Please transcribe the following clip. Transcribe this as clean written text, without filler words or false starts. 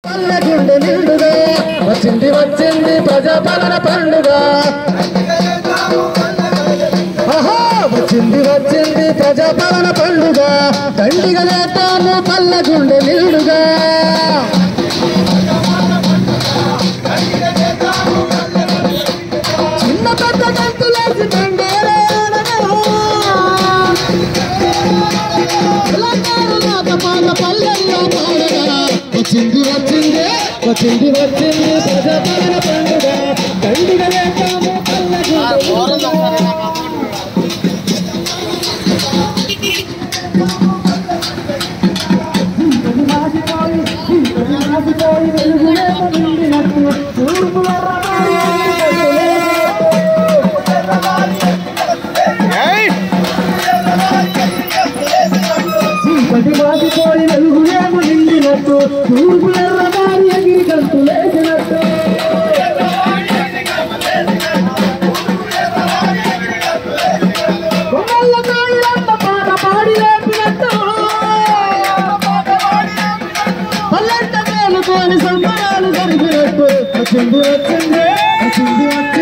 పల్లెగుండె నిండుగా వచ్చింది వచ్చింది ప్రజాపాలన పండుగ వచ్చింది వచ్చింది ప్రజాపాలన పండుగ దండిగా లేతాము పల్లెగుండె నిండుగా చిన్న పెద్ద గంతులేసి పల్లెల్లో పాడగా వచ్చింది వచ్చింది వచ్చింది వచ్చింది ప్రజాపాలన పండుగ దండిగా లేతాము పటిమాసిపోయి వెలుగులేము నిండినట్టు తూర్పులెర్రమారి ఎగిరి గంతులేసినట్టు కొమ్మల్ల కాళ్ళంత పాట పాడి లేపినట్టు పల్లెంట మేలుకొని సంబరాలు జరిపినట్టు వచ్చింది వచ్చింది వచ్చింది